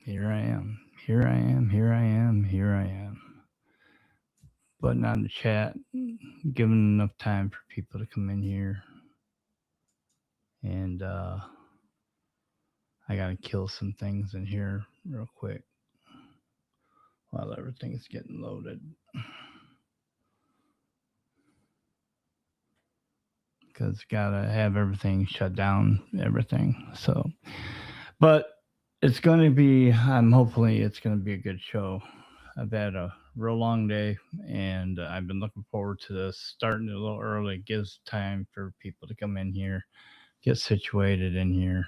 Here I am. Here I am. Here I am. Here I am. Button on the chat, giving enough time for people to come in here. And I got to kill some things in here real quick while everything's getting loaded. Because got to have everything shut down, everything. So, but it's going to be, hopefully, it's going to be a good show. I've had a real long day, and I've been looking forward to this. Starting a little early gives time for people to come in here, get situated in here,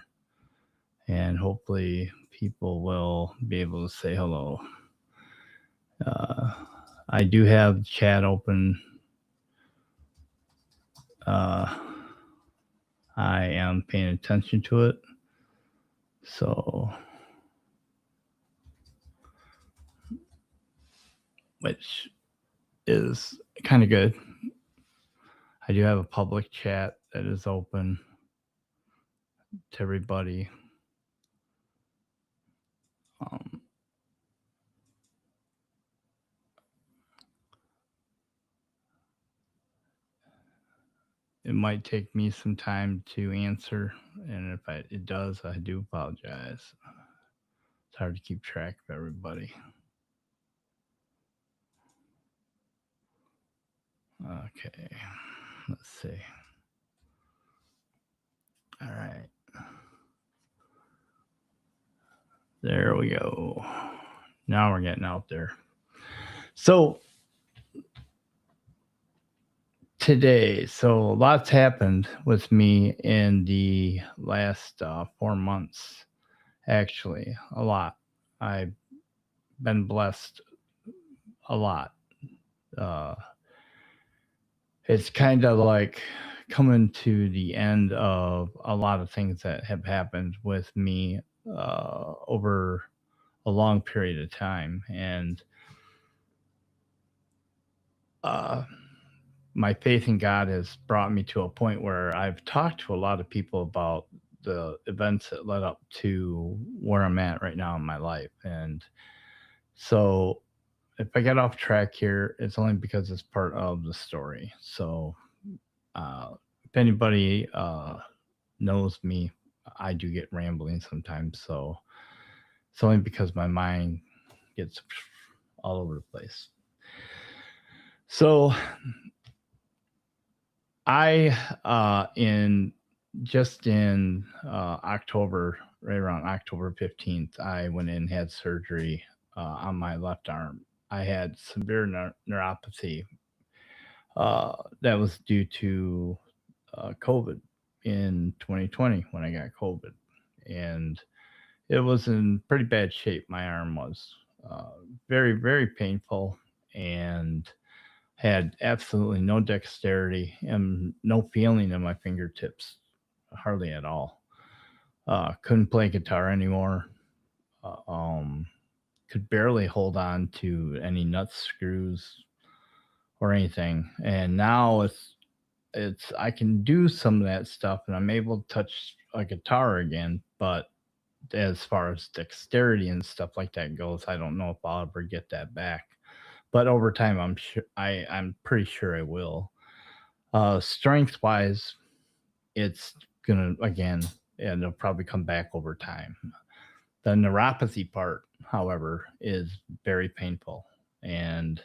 and hopefully people will be able to say hello. Uh, I do have chat open. Uh, I am paying attention to it, so which is kind of good. I do have a public chat that is open to everybody. Um, it might take me some time to answer, and if it does, I do apologize. It's hard to keep track of everybody. Okay, let's see. All right, there we go. Now we're getting out there. So today, so lots happened with me in the last 4 months. Actually, a lot. I've been blessed a lot. Uh, it's kind of like coming to the end of a lot of things that have happened with me over a long period of time. And uh, my faith in God has brought me to a point where I've talked to a lot of people about the events that led up to where I'm at right now in my life. And so if I get off track here, it's only because it's part of the story. So if anybody knows me, I do get rambling sometimes. So it's only because my mind gets all over the place. So I in October, right around October 15th, I went in and had surgery on my left arm. I had severe neuropathy that was due to COVID in 2020 when I got COVID, and it was in pretty bad shape. My arm was uh, very, very painful, and had absolutely no dexterity and no feeling in my fingertips, hardly at all. Couldn't play guitar anymore. Uh, um, could barely hold on to any nut screws or anything. And now it's I can do some of that stuff, and I'm able to touch a guitar again. But as far as dexterity and stuff like that goes, I don't know if I'll ever get that back. But over time, I'm pretty sure I will. Strength wise, it's gonna again, and it'll probably come back over time. The neuropathy part, however, is very painful, and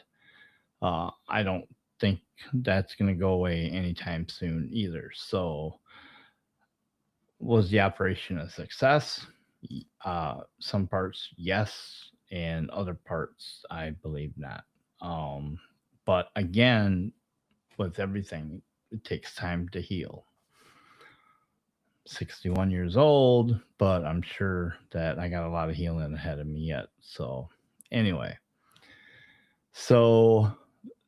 I don't think that's gonna go away anytime soon either. So, was the operation a success? Some parts, yes, and other parts, I believe not. Um, but again, with everything, it takes time to heal. 61 years old, but I'm sure that I got a lot of healing ahead of me yet. So, anyway, so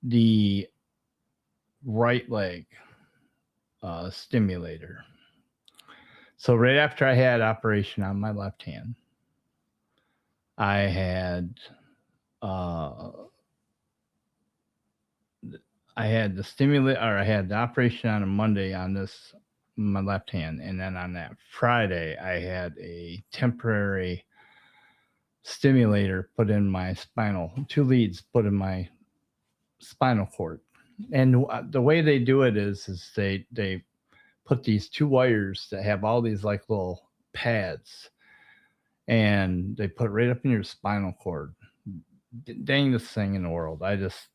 the right leg stimulator. So, right after I had operation on my left hand, I had uh, the stimulate or I had the operation on a Monday on this my left hand, and then on that Friday I had a temporary stimulator put in my spinal, 2 leads put in my spinal cord. And the way they do it is they put these 2 wires that have all these like little pads, and they put right up in your spinal cord. Dangest thing in the world. I just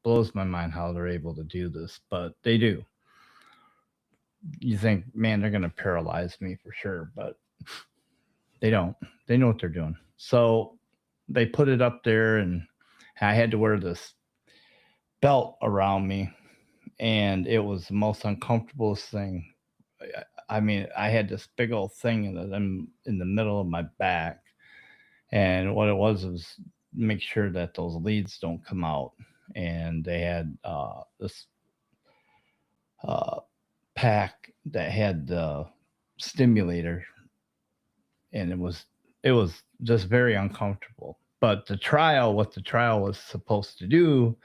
blows my mind how they're able to do this, but they do. You think, man, they're gonna paralyze me for sure, but they don't. They know what they're doing. So they put it up there, and I had to wear this belt around me, and it was the most uncomfortable thing. I mean, I had this big old thing in the middle of my back, and what it was make sure that those leads don't come out. And they had this uh, pack that had the stimulator, and it was just very uncomfortable. But what the trial was supposed to do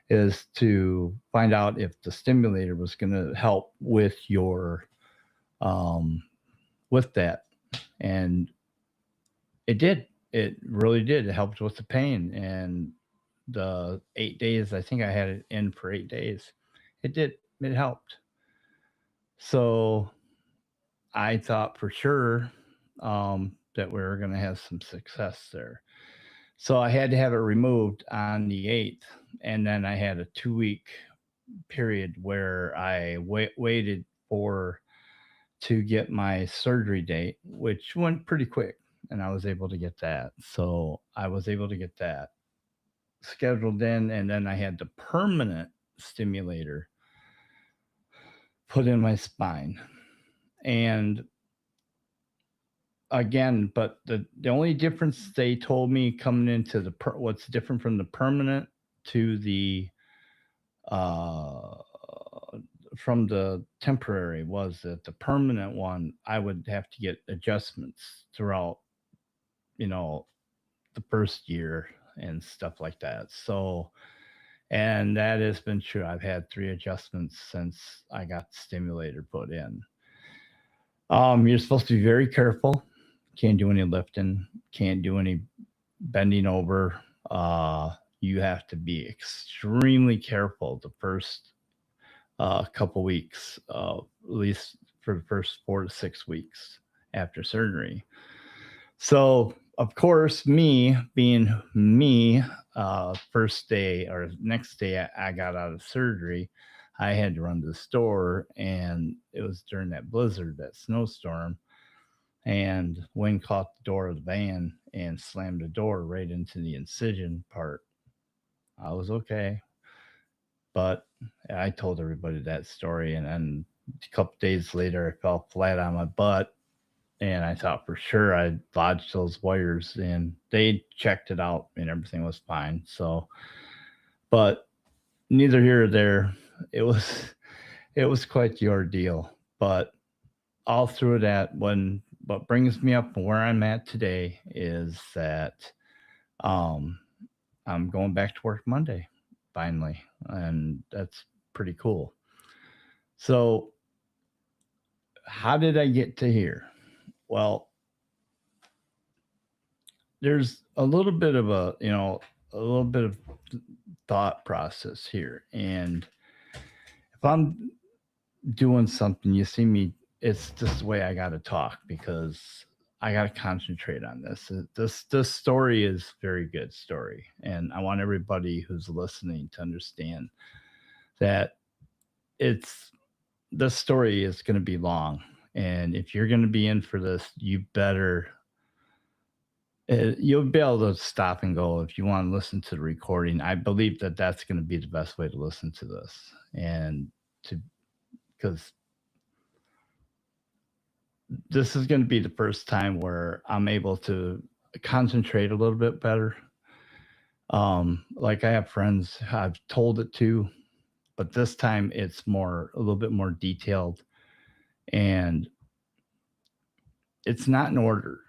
is to find out if the stimulator was going to help with your um, with that, and it did. It really did. It helped with the pain, and the 8 days. I think I had it in for 8 days. It did. It helped. So I thought for sure that we were going to have some success there. So I had to have it removed on the 8th. And then I had a 2 week period where I waited for to get my surgery date, which went pretty quick. And I was able to get that. So I was able to get that scheduled in. And then I had the permanent stimulator put in my spine. And again, but the only difference they told me coming into what's different from the permanent to the uh from the temporary was that the permanent one I would have to get adjustments throughout, you know, the first year and stuff like that. So, and that has been true. I've had 3 adjustments since I got the stimulator put in. You're supposed to be very careful. Can't do any lifting. Can't do any bending over. You have to be extremely careful the first couple weeks, at least for the first 4 to 6 weeks after surgery. So, of course, me being me, first day or next day I got out of surgery, I had to run to the store, and it was during that blizzard, that snowstorm, and wind caught the door of the van and slammed the door right into the incision part. I was okay, but I told everybody that story, and then a couple days later, I fell flat on my butt, and I thought for sure I lodged those wires, and they checked it out, and everything was fine. So, but neither here or there. It was it was quite the ordeal, but all through that, when what brings me up where I'm at today is that um, I'm going back to work Monday, finally, and that's pretty cool. So, how did I get to here? Well, there's a little bit of a little bit of thought process here, and if I'm doing something, you see me, it's just the way I got to talk because I got to concentrate on this. This story is very good story, and I want everybody who's listening to understand that it's this story is going to be long, and if you're going to be in for this, you better you'll be able to stop and go if you want to listen to the recording. I believe that that's going to be the best way to listen to this, and to because this is going to be the first time where I'm able to concentrate a little bit better. Like I have friends I've told it to, but this time it's a little bit more detailed, and it's not in order.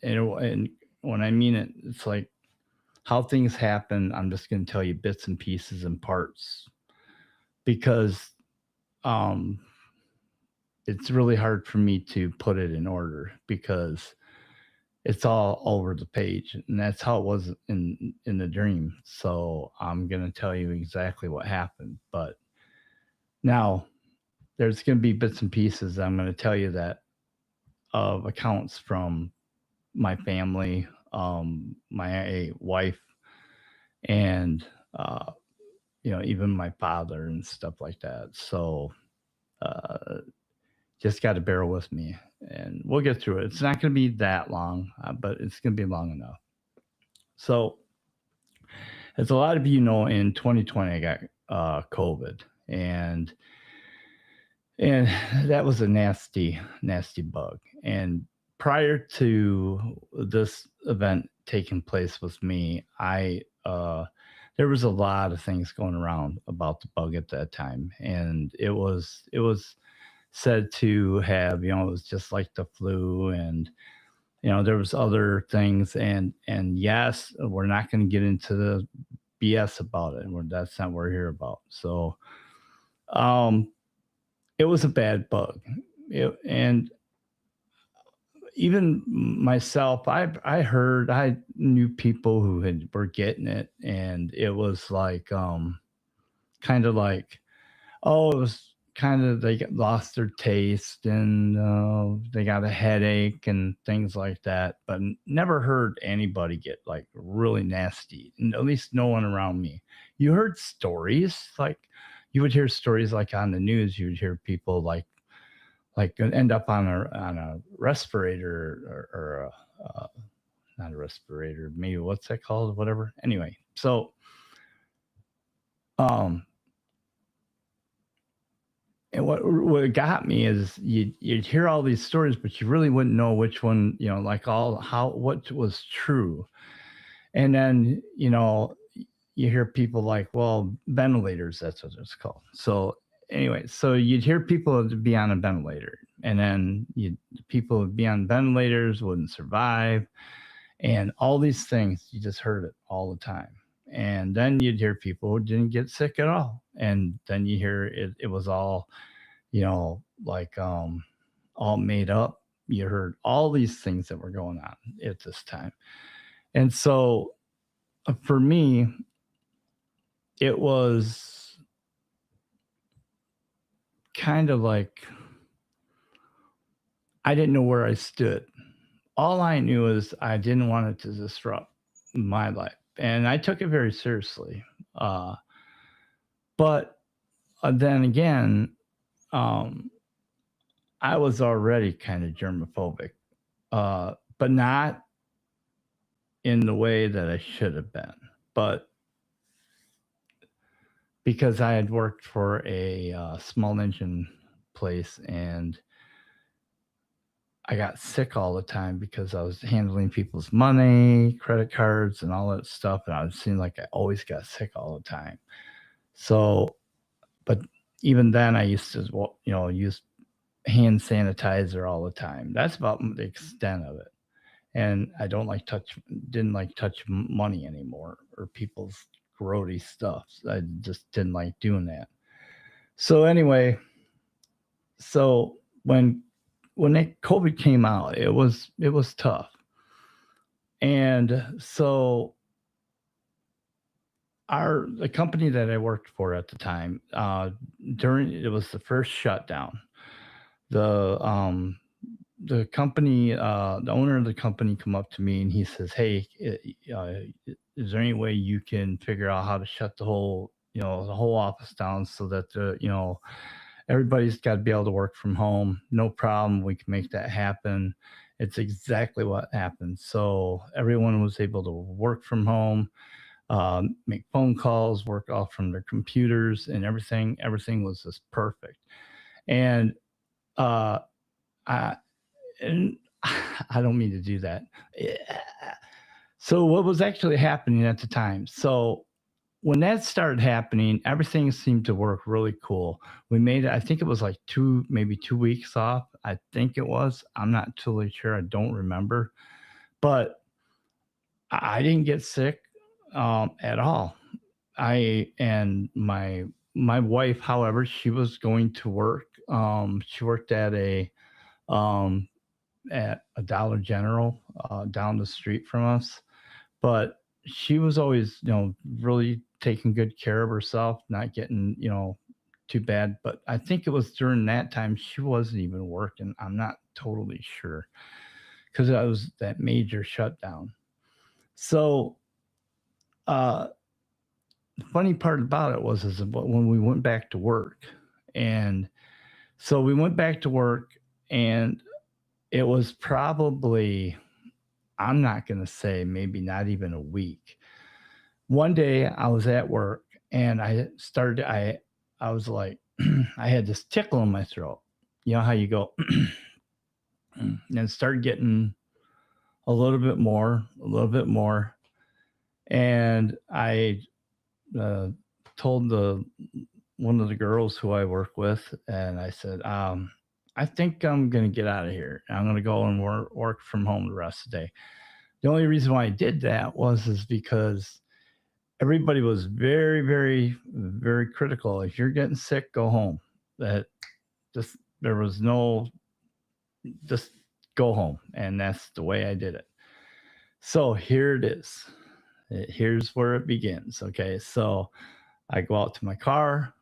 And when I mean it, it's like how things happen. I'm just going to tell you bits and pieces and parts because um, it's really hard for me to put it in order because it's all over the page, and that's how it was in the dream. So I'm gonna tell you exactly what happened. But now there's gonna be bits and pieces I'm gonna tell you that of accounts from my family, my wife, and uh, even my father and stuff like that. So uh, just got to bear with me, and we'll get through it. It's not going to be that long, but it's going to be long enough. So, as a lot of you know, in 2020, I got COVID, and and that was a nasty, nasty bug. And prior to this event taking place with me, I there was a lot of things going around about the bug at that time, and it was said to have, it was just like the flu, and there was other things, and yes, we're not going to get into the BS about it, and that's not what we're here about. So um it was a bad bug. And even myself, I knew people who were getting it, and it was like kind of like, oh, it was kind of, they lost their taste, and they got a headache and things like that, but never heard anybody get like really nasty, at least no one around me. You heard stories, like you would hear stories like on the news. You would hear people like end up on a respirator, or not a respirator, maybe, what's that called, whatever. Anyway, so um and what got me is you'd hear all these stories, but you really wouldn't know which one, like all how what was true. And then you hear people like, well, ventilators, that's what it's called. So anyway, so you'd hear people to be on a ventilator, and then people would be on ventilators, wouldn't survive, and all these things. You just heard it all the time. And then you'd hear people who didn't get sick at all, and then you hear it was all, like all made up. You heard all these things that were going on at this time. And so for me, it was kind of like I didn't know where I stood. All I knew is I didn't want it to disrupt my life, and I took it very seriously. Uh, but then again, um, I was already kind of germophobic, but not in the way that I should have been. But because I had worked for a small engine place, and I got sick all the time because I was handling people's money, credit cards, and all that stuff. And I was seeing like I always got sick all the time. So, but even then, I used to, use hand sanitizer all the time. That's about the extent of it. And I didn't like touch money anymore, or people's grody stuff. I just didn't like doing that. So anyway, so when that COVID came out, it was tough. And so the company that I worked for at the time, during it was the first shutdown. The company, the owner of the company, come up to me, and he says, "Hey, is there any way you can figure out how to shut the whole office down, so that everybody's got to be able to work from home? No problem. We can make that happen." It's exactly what happened. So everyone was able to work from home, make phone calls, work off from their computers, and everything was just perfect. And uh, I and I don't mean to do that. Yeah. So what was actually happening at the time? So when that started happening, everything seemed to work really cool. We made it, I think it was like maybe 2 weeks off. I think it was. I'm not totally sure. I don't remember. But I didn't get sick at all. I and my wife, however, she was going to work. She worked at a um, at a Dollar General down the street from us. But she was always, really taking good care of herself, not getting, too bad. But I think it was during that time she wasn't even working. I'm not totally sure because that was that major shutdown. So uh, the funny part about it was is when we went back to work, and so we went back to work, and it was probably, I'm not going to say, maybe not even a week. One day I was at work and I was like, I had this tickle in my throat. You know how you go, and it started getting a little bit more. And I uh, told one of the girls who I work with, and I said, I think I'm going to get out of here. I'm going to go and work from home the rest of the day. The only reason why I did that is because everybody was very, very, very critical. If you're getting sick, go home. That just there was no, just go home, and that's the way I did it. So here it is. Here's where it begins. Okay, so I go out to my car.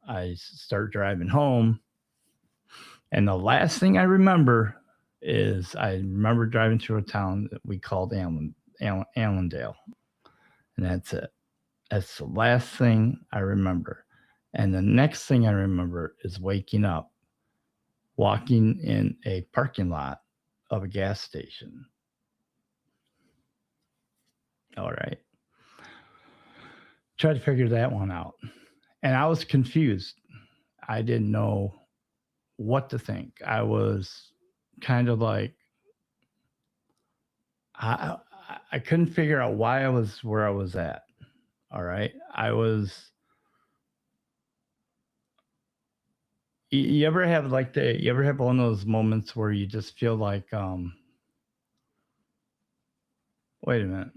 I start driving home, and the last thing I remember is I remember driving through a town that we called Allendale, and that's it. That's the last thing I remember. And the next thing I remember is waking up, walking in a parking lot of a gas station. All right. Try to figure that one out. And I was confused. I didn't know what to think. I was kind of like, I, I couldn't figure out why I was where I was at. All right. You ever have you ever have one of those moments where you just feel like, wait a minute,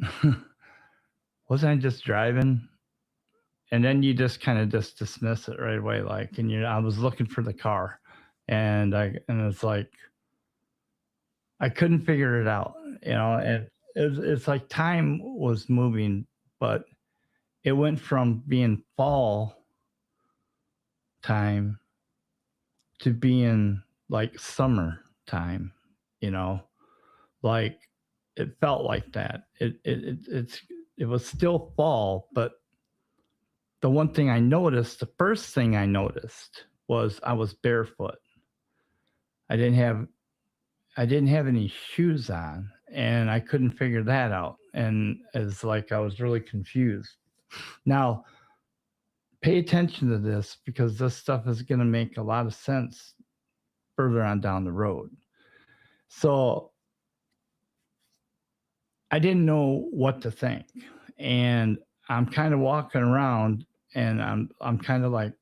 wasn't I just driving? And then you just kind of just dismiss it right away. Like, and I was looking for the car, and it's like, I couldn't figure it out, and it's like time was moving, but it went from being fall time to being like summer time, you know, like it felt like that. It was still fall, but the one thing I noticed, the first thing I noticed was I was barefoot. I didn't have I didn't have any shoes on, and I couldn't figure that out. And it's like I was really confused. Now, pay attention to this because this stuff is going to make a lot of sense further on down the road. So I didn't know what to think. And I'm kind of walking around, and I'm kind of like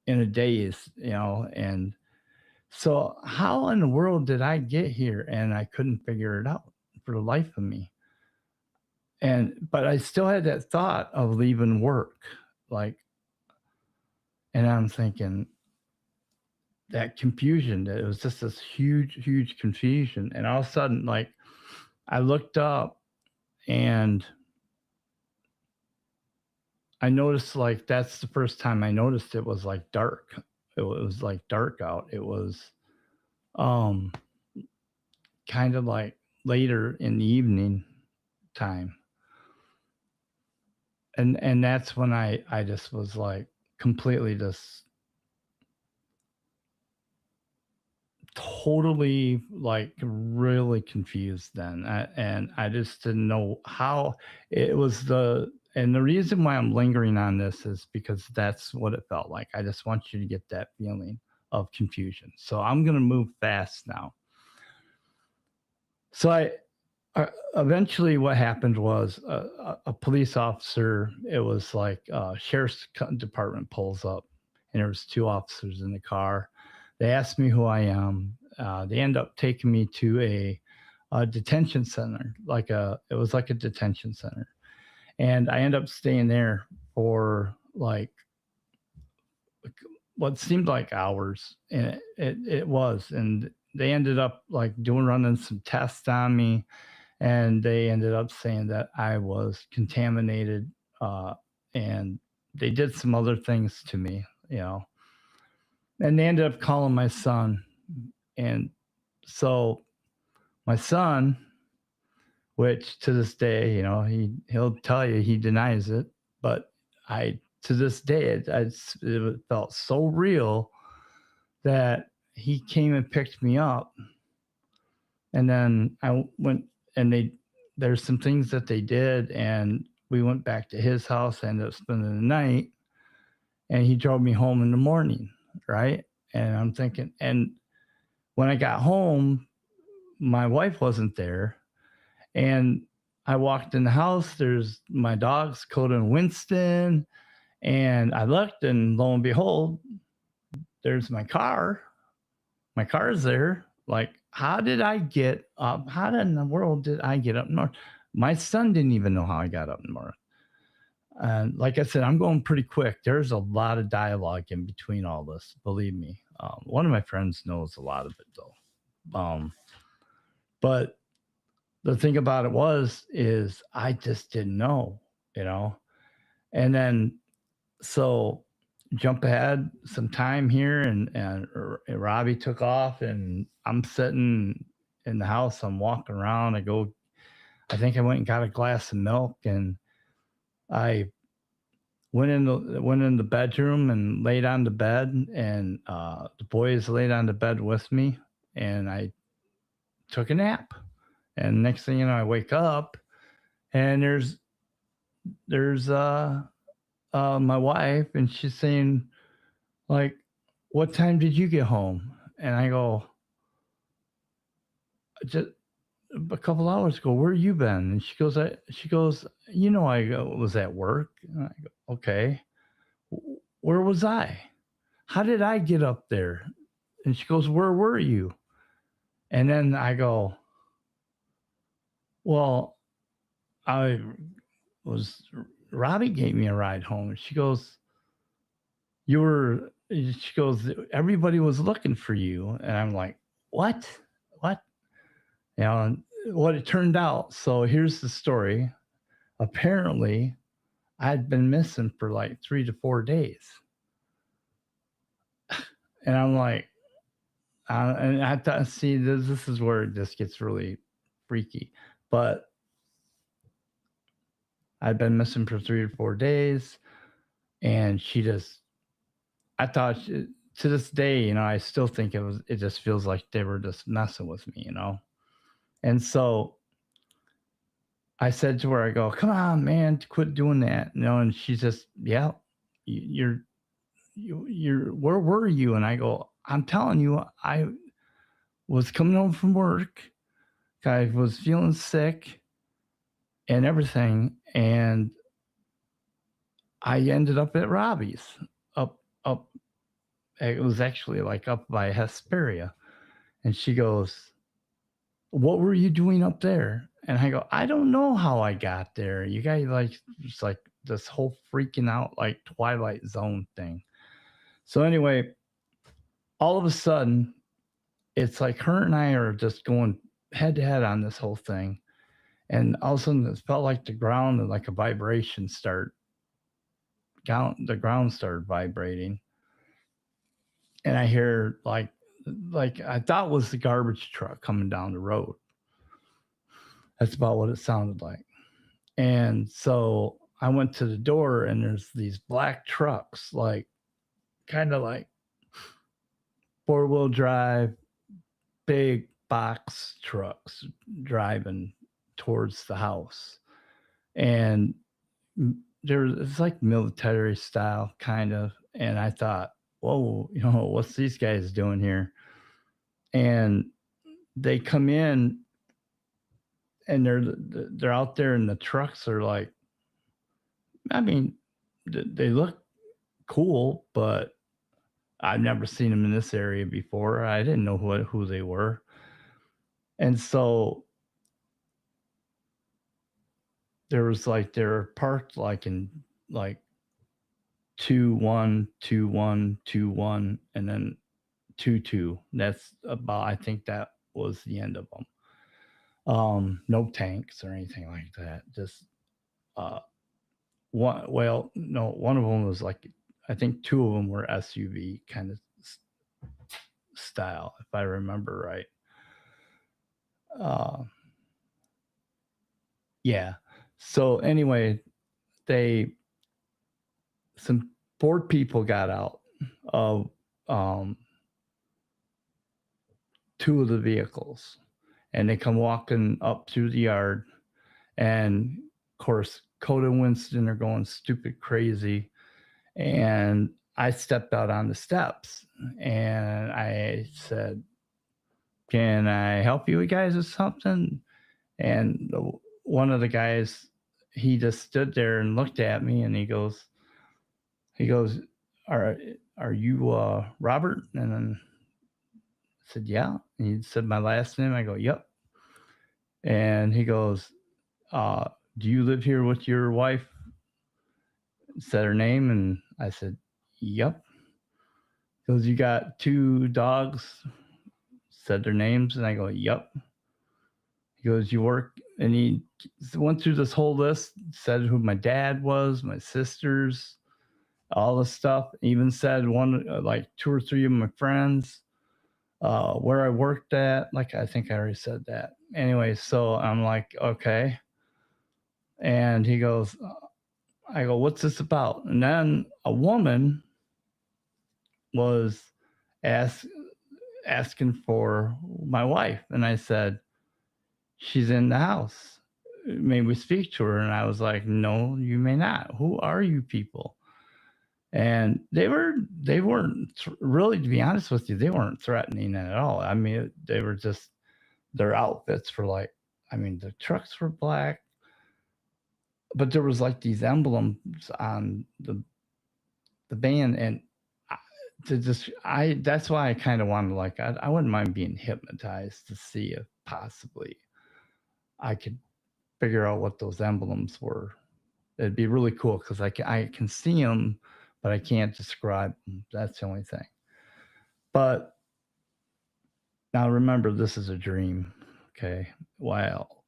in a daze, and so how in the world did I get here? And I couldn't figure it out for the life of me. But I still had that thought of leaving work. Like, and I'm thinking that confusion, that it was just this huge, huge confusion. And all of a sudden, like, I looked up, and I noticed, like, that's the first time I noticed it was like dark. It was like dark out. It was um kind of like later in the evening time. And that's when I just was like completely just totally like really confused then. And I just didn't know how it was. The reason why I'm lingering on this is because that's what it felt like. I just want you to get that feeling of confusion. So I'm going to move fast now. So eventually what happened was a police officer, it was like sheriff's department pulls up, and there was two officers in the car. They asked me who I am. They end up taking me to a detention center, it was like a detention center, and I end up staying there for like what seemed like hours, and it was. And they ended up like running some tests on me, and they ended up saying that I was contaminated, and they did some other things to me, and they ended up calling my son. And so my son, which to this day, he'll tell you he denies it, but I to this day it felt so real that he came and picked me up, and then I went, and there's some things that they did, and we went back to his house. I ended up spending the night, and he drove me home in the morning, right? And I'm thinking, and when I got home, my wife wasn't there, and I walked in the house. There's my dogs, Coda and Winston, and I looked, and lo and behold, there's my car. My car is there. Like, how did I get up? How in the world did I get up north? My son didn't even know how I got up north. And like I said, I'm going pretty quick. There's a lot of dialogue in between all this. Believe me. One of my friends knows a lot of it though. But the thing about it is I just didn't know, you know. And then so jump ahead some time here, and Robbie took off, and I'm sitting in the house. I'm walking around. I think I went and got a glass of milk, and I went in the bedroom and laid on the bed, and the boys laid on the bed with me, and I took a nap. And next thing you know, I wake up, and there's my wife, and she's saying, like, what time did you get home? And I go, just a couple hours ago. Where you been? And she goes, was at work. And I go, okay. Where was I? How did I get up there? And she goes, where were you? And then I go, well, I was, Robbie gave me a ride home. And she goes, she goes, everybody was looking for you. And I'm like, what? What? And what it turned out. So here's the story. Apparently, I'd been missing for like 3 to 4 days. And I'm like, and I thought, see, this is where it just gets really freaky. But I'd been missing for 3 to 4 days, and I thought, to this day, I still think it just feels like they were just messing with me, And so I said to her, I go, come on, man, quit doing that. And she just, yeah, you're, where were you? And I go, I'm telling you, I was coming home from work. I was feeling sick and everything. And I ended up at Robbie's up. It was actually like up by Hesperia. And she goes, what were you doing up there? And I go, I don't know how I got there. You guys just like this whole freaking out, like Twilight Zone thing. So anyway, all of a sudden, it's like her and I are just going head to head on this whole thing. And all of a sudden, it felt like the ground and like a vibration the ground started vibrating. And I hear like I thought was the garbage truck coming down the road. That's about what it sounded like. And so I went to the door, and there's these black trucks, like kind of like 4-wheel drive, big box trucks driving towards the house. And it's like military style, kind of. And I thought, whoa, what's these guys doing here? And they come in, and they're out there, and the trucks are like, I mean, they look cool, but I've never seen them in this area before. I didn't know who they were. And so they were parked like in like 2-1, 2-1, 2-1, and then 2-2. That's about, I think that was the end of them. No tanks or anything like that. Just uh, one. Well, no, one of them was like, I think two of them were SUV kind of style, if I remember right. Uh, yeah. So anyway, they some bored people got out of um, two of the vehicles, and they come walking up through the yard, and of course, Coda and Winston are going stupid crazy, and I stepped out on the steps, and I said, "Can I help you guys with something?" And one of the guys, he just stood there and looked at me, and he goes, "Are are you Robert?" And then I said, "Yeah." And he said my last name. I go, "Yep." And he goes, "Do you live here with your wife?" Said her name, and I said, "Yep." He goes, "You got two dogs?" Said their names, and I go, "Yep." He goes, "You work?" And he went through this whole list, said who my dad was, my sisters, all the stuff. Even said one, like two or three of my friends, where I worked at. Like, I think I already said that. Anyway, so I'm like, okay. And he goes, I go, "What's this about?" And then a woman was ask, asking for my wife. And I said, "She's in the house. May we speak to her?" And I was like, "No, you may not. Who are you people?" And they weren't really, to be honest with you, they weren't threatening at all. I mean, they were just their outfits for like, I mean, the trucks were black, but there was like these emblems on the band, and I, to just I that's why I kind of wanted, like, I wouldn't mind being hypnotized to see if possibly I could figure out what those emblems were. It'd be really cool because I can see them, but I can't describe them. That's the only thing. But now remember, this is a dream. Okay. Well,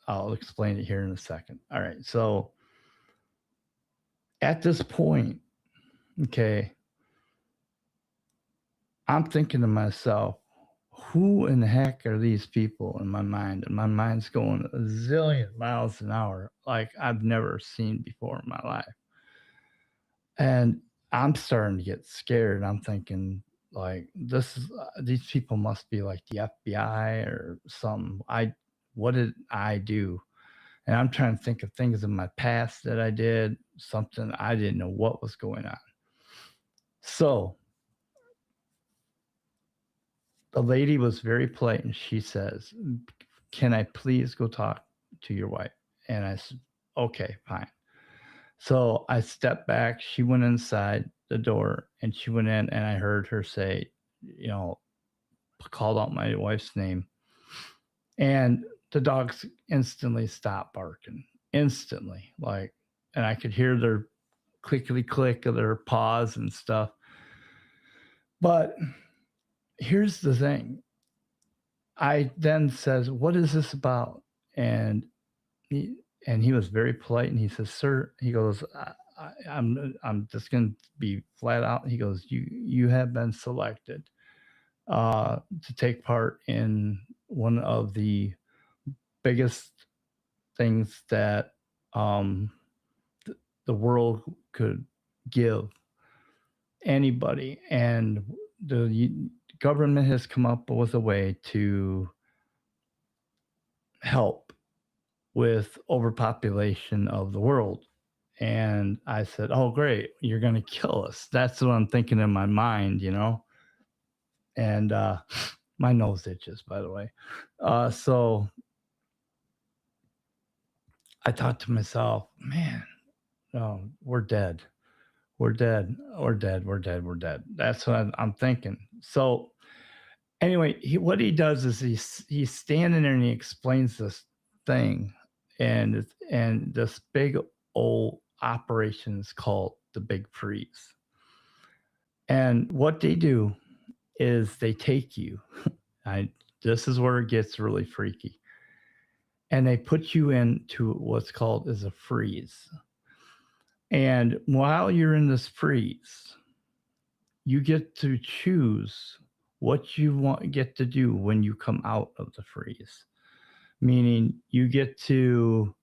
I'll explain it here in a second. All right. So at this point, okay, I'm thinking to myself, who in the heck are these people in my mind? And my mind's going a zillion miles an hour, like I've never seen before in my life. And I'm starting to get scared. I'm thinking, like, these people must be like the FBI or something. What did I do? And I'm trying to think of things in my past that I did, something I didn't know what was going on. So the lady was very polite, and she says, "Can I please go talk to your wife?" And I said, "Okay, fine." So I stepped back. She went inside the door, and she went in, and I heard her say, you know, called out my wife's name. And the dogs instantly stopped barking, instantly. Like, and I could hear their clickety click of their paws and stuff. But here's the thing. I then says, "What is this about?" And he was very polite, and he says, "Sir," he goes, I'm just going to be flat out." He goes, "You have been selected to take part in one of the biggest things that um, the world could give anybody, and the government has come up with a way to help with overpopulation of the world." And I said, "Oh, great. You're going to kill us." That's what I'm thinking in my mind, you know? And my nose itches, by the way. So I thought to myself, man, no, we're dead. We're dead. We're dead. We're dead. We're dead. That's what I'm thinking. So anyway, what he does is he's standing there, and he explains this thing, and this big old operation is called the Big Freeze. And what they do is they take you. I This is where it gets really freaky. And they put you into what's called as a freeze. And while you're in this freeze, you get to choose what you want get to do when you come out of the freeze. Meaning you get to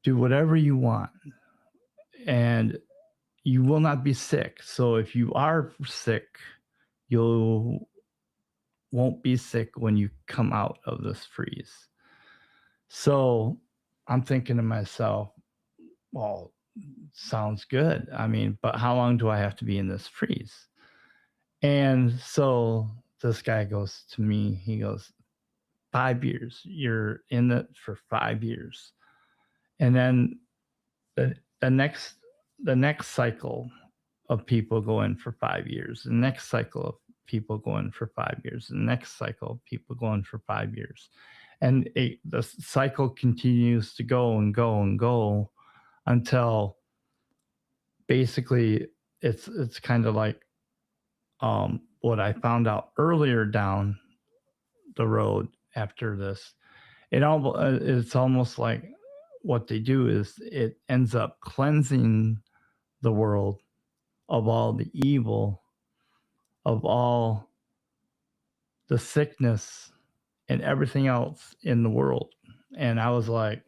do whatever you want and you will not be sick. So if you are sick, you won't be sick when you come out of this freeze. So I'm thinking to myself, well, sounds good. I mean, but how long do I have to be in this freeze? And so this guy goes to me, he goes, 5 years. You're in it for 5 years. And then the, the next the next cycle of people go in for 5 years. The next cycle of people go in for 5 years. The next cycle of people go in for 5 years. And the cycle continues to go and go and go until basically it's kind of like what I found out earlier down the road after this. It's almost like what they do is it ends up cleansing the world of all the evil, of all the sickness and everything else in the world. And I was like,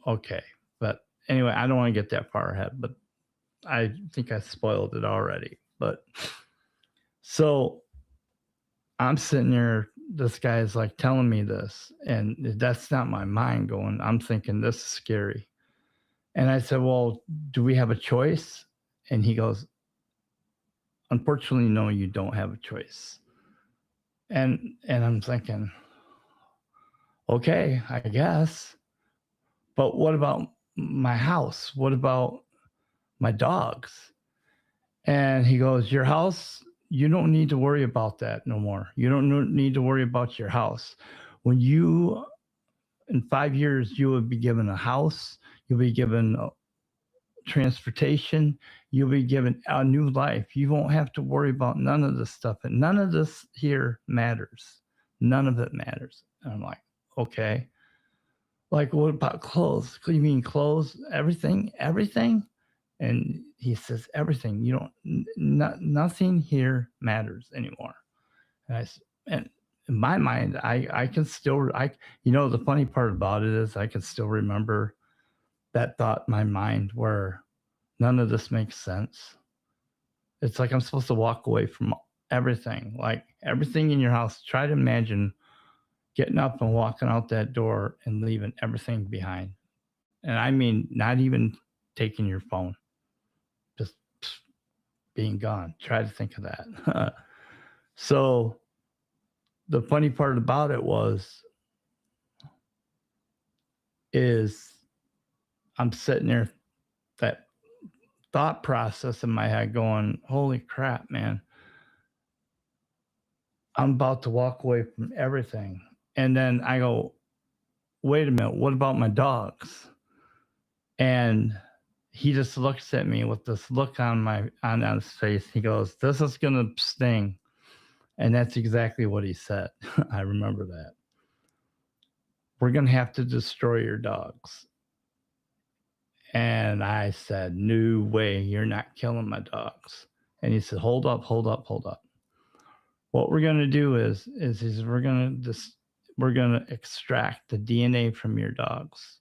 okay. But anyway, I don't want to get that far ahead, but I think I spoiled it already. But so I'm sitting there, this guy is like telling me this, and that's not my mind going. I'm thinking, this is scary. And I said, well, do we have a choice? And he goes, unfortunately, no, you don't have a choice. And I'm thinking, okay, I guess. But what about my house? What about my dogs? And he goes, your house, you don't need to worry about that no more. You don't need to worry about your house. When you, in 5 years, you will be given a house, you'll be given transportation, you'll be given a new life. You won't have to worry about none of this stuff. And none of this here matters. None of it matters. And I'm like, okay. Like, what about clothes? You mean clothes? Everything? Everything? And he says, everything. You don't, nothing here matters anymore. And in my mind, I can still, the funny part about it is I can still remember that thought in my mind where none of this makes sense. It's like I'm supposed to walk away from everything, like everything in your house. Try to imagine getting up and walking out that door and leaving everything behind. And I mean, not even taking your phone, just being gone. Try to think of that. So the funny part about it is I'm sitting there, that thought process in my head going, holy crap, man. I'm about to walk away from everything. And then I go, wait a minute, what about my dogs? And he just looks at me with this look on his face. He goes, this is gonna sting. And that's exactly what he said. I remember that. We're gonna have to destroy your dogs. And I said, no way, you're not killing my dogs. And he said, hold up, hold up, hold up. What we're gonna do is we're gonna extract the DNA from your dogs.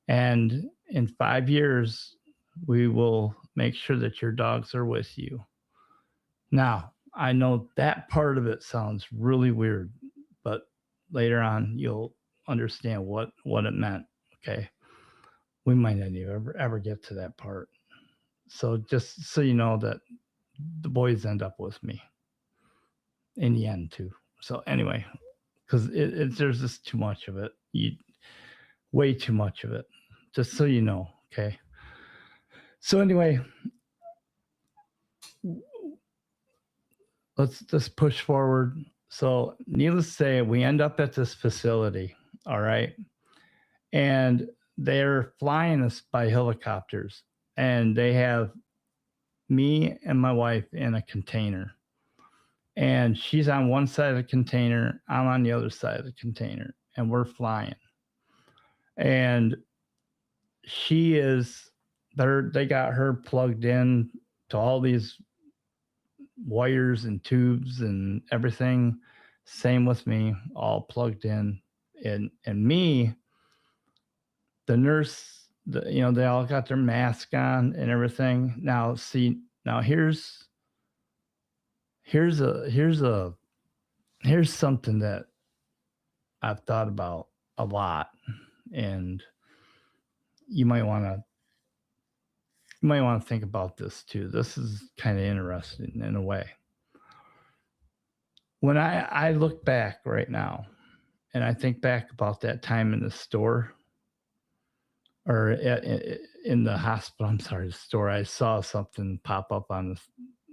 And in 5 years, we will make sure that your dogs are with you. Now, I know that part of it sounds really weird, but later on you'll understand what it meant. Okay. We might not even ever get to that part. So just so you know that the boys end up with me in the end too. So anyway, because there's just too much of it. Way too much of it. Just so you know, okay. So anyway, let's just push forward. So needless to say, we end up at this facility, all right? And they're flying us by helicopters, and they have me and my wife in a container. and she's on one side of the container, I'm on the other side of the container, and we're flying. And she is they got her plugged in to all these wires and tubes and everything. Same with me, all plugged in. And me, the nurse, they all got their mask on and everything. Now, see, now here's a here's a here's something that I've thought about a lot, and you might want to think about this too. This is kind of interesting in a way. When I look back right now, and I think back about that time in the store or in the hospital. I'm sorry, the store. I saw something pop up on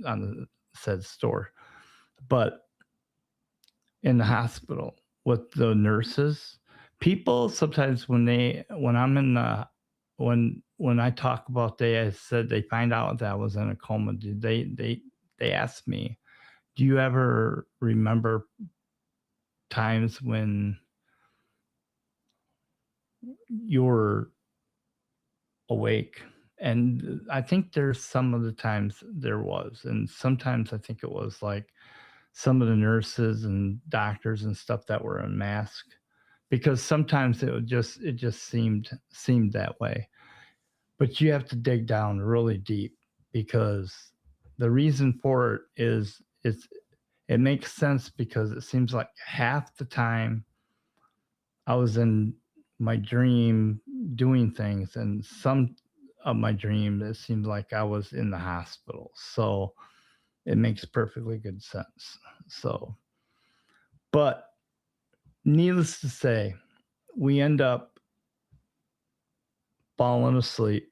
the said store, but in the hospital with the nurses, people sometimes when I'm in the when I talk about I said they find out that I was in a coma. They asked me, "Do you ever remember times when you were awake?" And I think there's some of the times there was, and sometimes I think it was like some of the nurses and doctors and stuff that were unmasked, because sometimes it just seemed that way. But you have to dig down really deep, because the reason for it is it makes sense, because it seems like half the time I was in my dream doing things, and some of my dream it seemed like I was in the hospital. So it makes perfectly good sense. So, but needless to say, we end up falling asleep.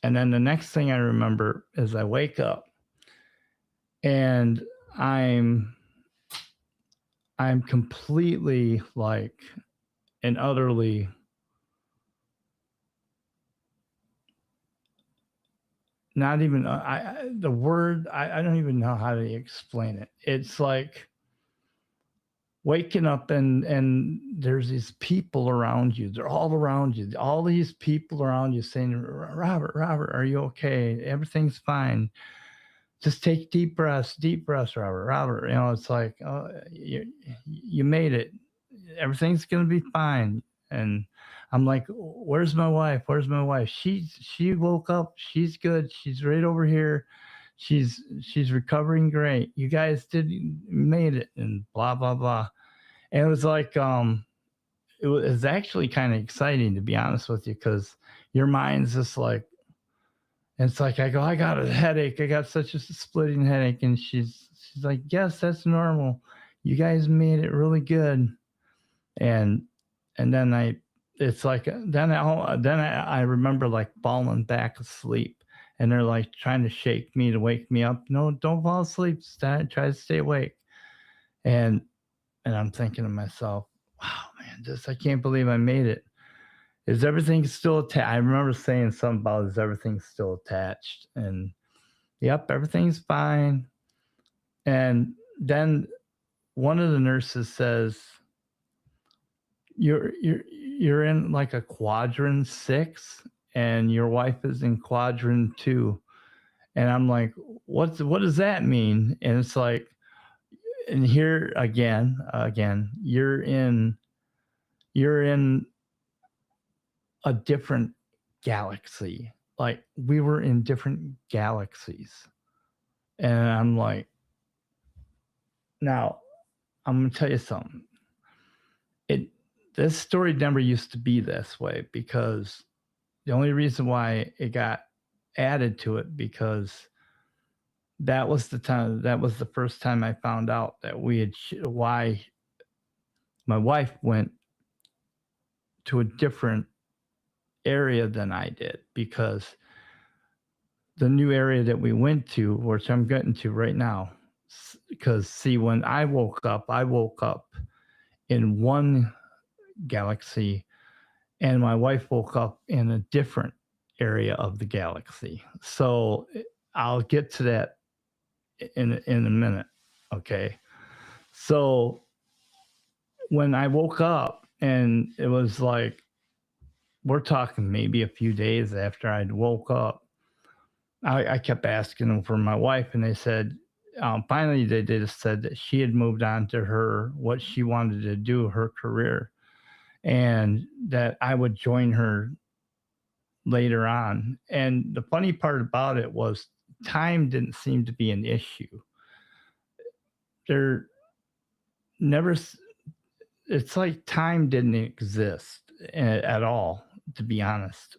And then the next thing I remember is I wake up and I'm I'm completely like and utterly not even the word I don't even know how to explain it. It's like waking up and there's these people around you. They're all around you. All these people around you saying, Robert, are you okay? Everything's fine. Just take deep breaths, Robert. It's like, oh, you made it. Everything's gonna be fine. And I'm like, where's my wife? Where's my wife? She woke up. She's good. She's right over here. She's recovering great. You guys made it, and blah blah blah. And it was like, it was actually kind of exciting, to be honest with you, because your mind's just like, and it's like I go, I got a headache. I got such a splitting headache, and she's like, yes, that's normal. You guys made it really good. And then it's like then I remember like falling back asleep, and they're like trying to shake me to wake me up. No, don't fall asleep. Try to stay awake. And I'm thinking to myself, wow, man, I can't believe I made it. Is everything still attached? I remember saying something about, is everything still attached? And yep, everything's fine. And then one of the nurses says, you're in like a quadrant 6, and your wife is in quadrant 2. And I'm like, what does that mean? And it's like, and here again, you're in a different galaxy. Like, we were in different galaxies. And I'm like, now I'm gonna tell you something. It This story never used to be this way, because the only reason why it got added to it, because that was the first time I found out that why my wife went to a different area than I did, because the new area that we went to, which I'm getting to right now, because see, when I woke up in one galaxy, and my wife woke up in a different area of the galaxy. So I'll get to that in a minute, okay? So when I woke up, and it was like, we're talking maybe a few days after I'd woke up, I kept asking them for my wife, and they said, finally, they just said that she had moved on to her, what she wanted to do, her career, and that I would join her later on. And the funny part about it was time didn't seem to be an issue. There never, it's like time didn't exist at all, to be honest,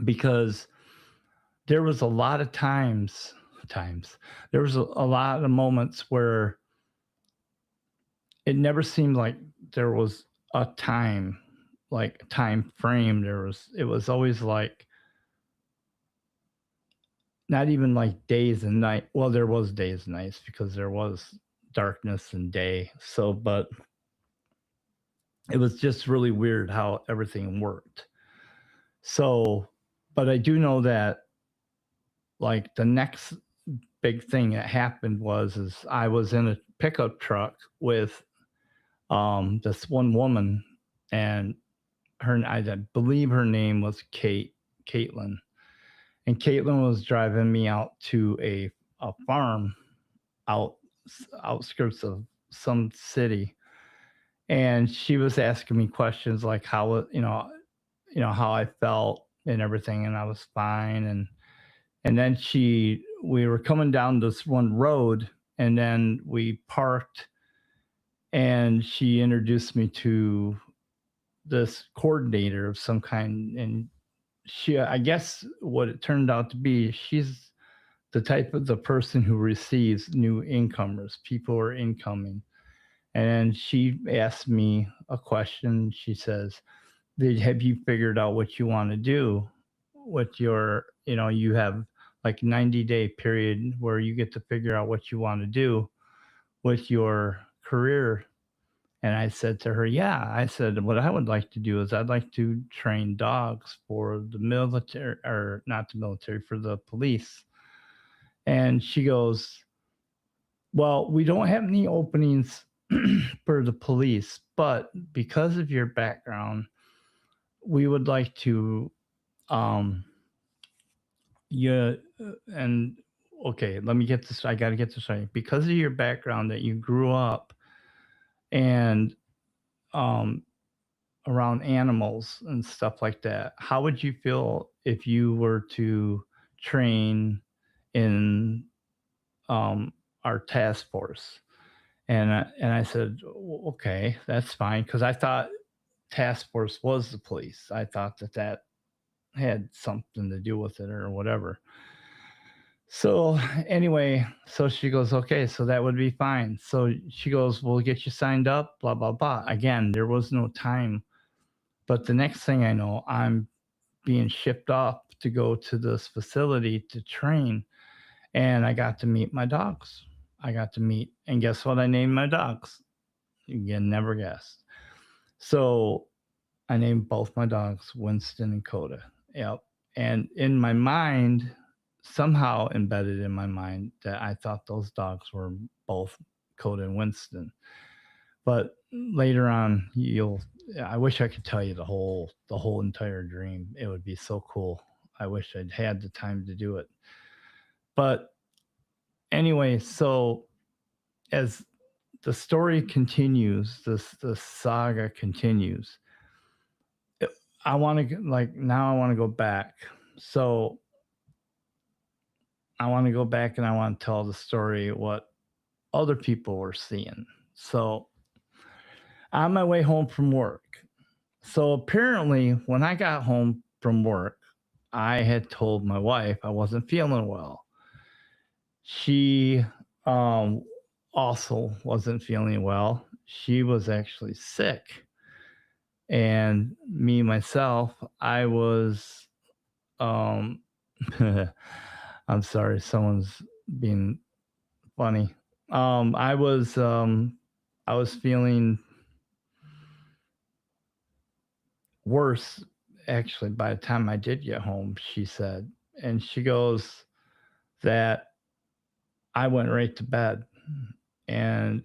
because there was a lot of times, there was a lot of moments where it never seemed like there was a time, like a time frame. It was always like, not even like days and night. Well, there was days and nights because there was darkness and day. So, but it was just really weird how everything worked. So, but I do know that, like, the next big thing that happened is I was in a pickup truck with this one woman, and I believe her name was Caitlin, and Caitlin was driving me out to a farm out outskirts of some city, and she was asking me questions like how I felt and everything, and I was fine. And then we were coming down this one road, and then we parked, and she introduced me to this coordinator of some kind. And I guess what it turned out to be, she's the type of the person who receives new incomers, people who are incoming. And she asked me a question. She says, Have you figured out what you want to do with you have like 90-day period where you get to figure out what you want to do with your career?" And I said to her, "Yeah." I said, "What I would like to do is I'd like to train dogs for the military, or not the military, for the police." And she goes, "Well, we don't have any openings for the police, but because of your background, we would like to, um, yeah, and okay, let me get this. I got to get this right. Because of your background, that you grew up and um, around animals and stuff like that, how would you feel if you were to train in um, our task force?" And I said, Okay, that's fine," because I thought task force was the police. I thought that had something to do with it or whatever. So anyway, so she goes, "Okay, so that would be fine." So she goes, "We'll get you signed up, blah blah blah." Again, there was no time, but the next thing I know, I'm being shipped off to go to this facility to train, and I got to meet my dogs. I got to meet, and guess what? I named my dogs. You never guessed. So I named both my dogs Winston and Coda. Yep. And in my mind, somehow embedded in my mind, that I thought those dogs were both Coda and Winston. But later on, I wish I could tell you the whole entire dream. It would be so cool. I wish I'd had the time to do it. But anyway, so as the story continues, this saga continues. I want to, like, now I want to go back. So I want to go back, and I want to tell the story what other people were seeing. So on my way home from work. So apparently, when I got home from work, I had told my wife I wasn't feeling well. She um, also wasn't feeling well. She was actually sick. And me, myself, I was, um, I'm sorry, someone's being funny. Um, I was, um, I was feeling worse, actually, by the time I did get home, she said. And she goes that I went right to bed. and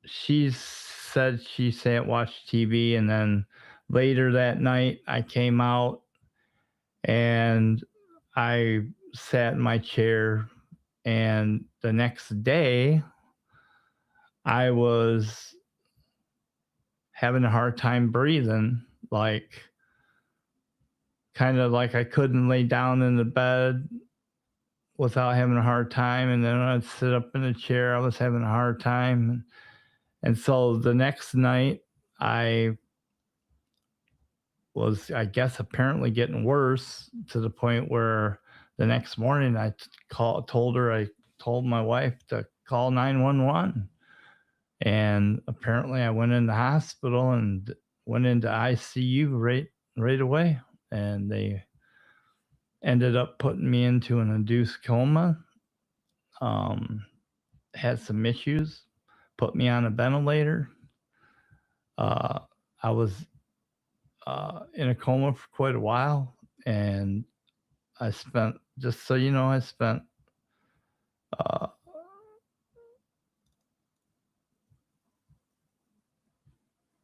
she said she sat watched TV, and then later that night I came out and I sat in my chair, and the next day I was having a hard time breathing, like kind of like I couldn't lay down in the bed without having a hard time, and then when I'd sit up in the chair, I was having a hard time, and so the next night I was, I guess, apparently getting worse to the point where the next morning I told my wife to call 911. And apparently I went in the hospital and went into ICU right away. And they ended up putting me into an induced coma. Um, had some issues, put me on a ventilator. Uh, I was in a coma for quite a while, and I spent, just so you know, I spent uh,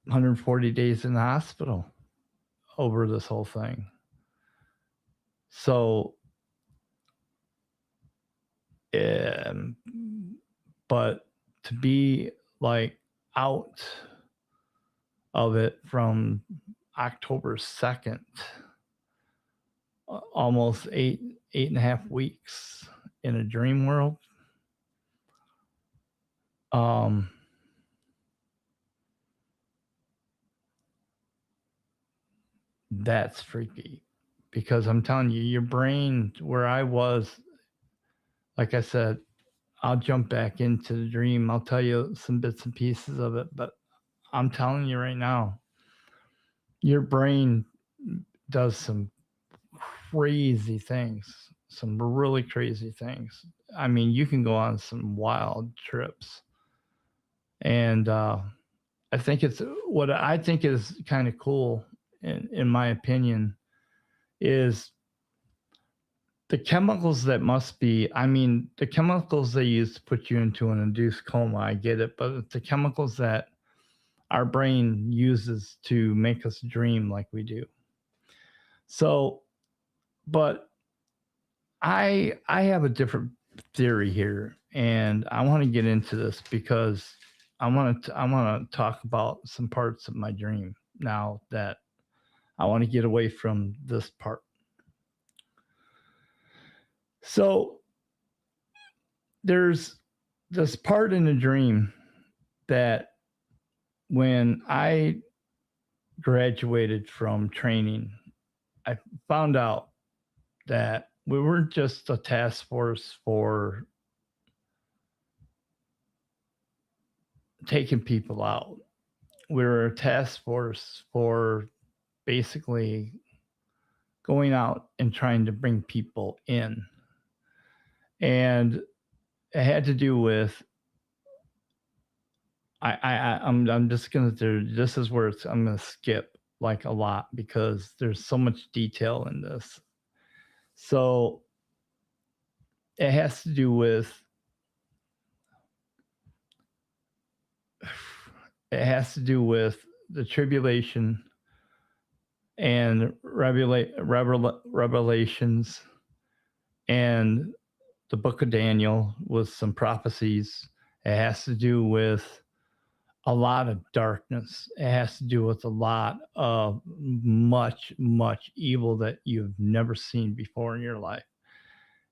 140 days in the hospital over this whole thing. So, um, but to be like out of it from October 2nd, almost 8.5 weeks in a dream world, um, that's freaky, because I'm telling you, your brain, where I was, like I said, I'll jump back into the dream. I'll tell you some bits and pieces of it, but I'm telling you right now, your brain does some crazy things, some really crazy things. I mean, you can go on some wild trips. And I think it's, what I think is kind of cool, in my opinion, is the chemicals that must be, I mean, the chemicals they use to put you into an induced coma, I get it, but it's the chemicals that our brain uses to make us dream like we do. So, but I have a different theory here, and I want to get into this because I want to talk about some parts of my dream now that I want to get away from this part. So there's this part in the dream that when I graduated from training, I found out that we weren't just a task force for taking people out. We were a task force for basically going out and trying to bring people in. And it had to do with, I'm just gonna this is where I'm gonna skip like a lot because there's so much detail in this. So it has to do with, the tribulation and revelations, and the book of Daniel with some prophecies. It has to do with a lot of darkness. It has to do with a lot of much evil that you've never seen before in your life.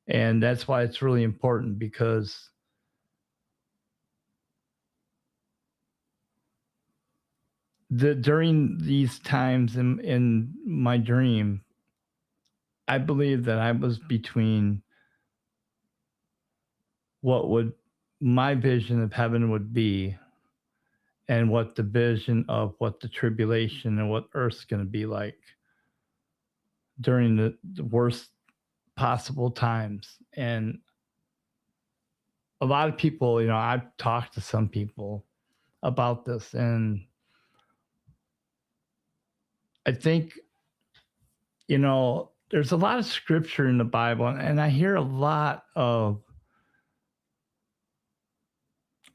And that's why it's really important, because during these times in my dream, I believe that I was between what would my vision of heaven would be, and what the vision of what the tribulation and what earth's going to be like during the worst possible times. And a lot of people, I've talked to some people about this, and I think, there's a lot of scripture in the Bible, and I hear a lot of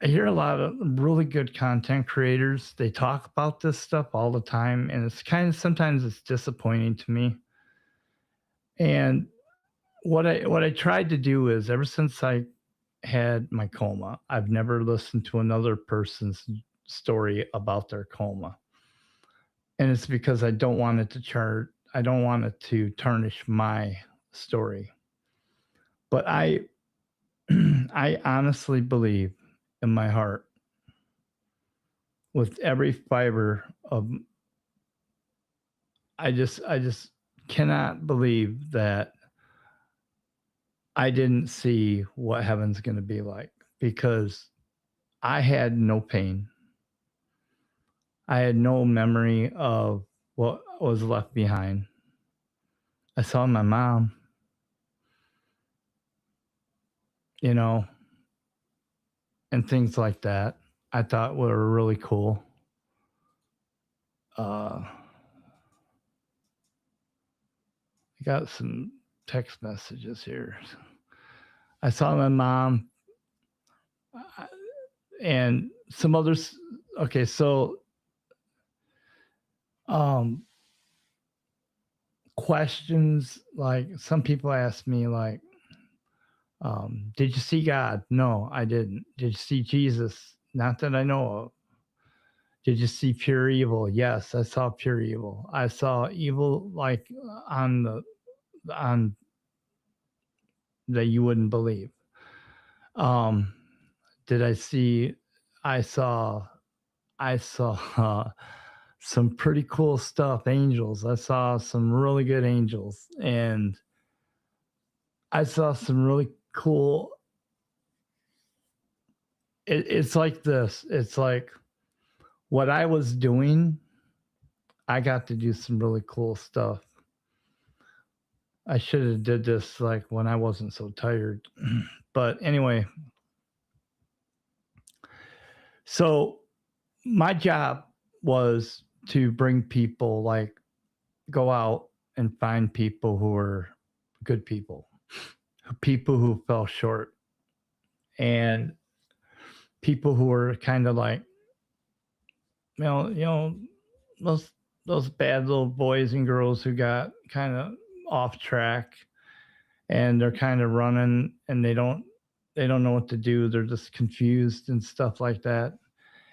I hear a lot of really good content creators. They talk about this stuff all the time, and it's kind of sometimes it's disappointing to me. And what I tried to do is ever since I had my coma, I've never listened to another person's story about their coma. And it's because I don't want it to chart I don't want it to tarnish my story. But I I honestly believe in my heart with every fiber of I just cannot believe that I didn't see what heaven's going to be like because I had no pain. I had no memory of what was left behind. I saw my mom, you know, and things like that. I thought were really cool. Uh, I got some text messages here. I saw my mom uh, and some others. Okay, so um, questions like some people ask me like, did you see God? No, I didn't. Did you see Jesus? Not that I know of. Did you see pure evil? Yes, I saw pure evil. I saw evil like on that you wouldn't believe. Um, did I see? I saw. I saw some pretty cool stuff. Angels. I saw some really good angels, and I saw some really cool. It's like this. It's like what I was doing. I got to do some really cool stuff. I should have did this like when I wasn't so tired. But anyway, so my job was to bring people like go out and find people who were good people who fell short, and people who were kind of like you know those those bad little boys and girls who got kind of off track and they're kind of running and they don't know what to do. They're just confused and stuff like that.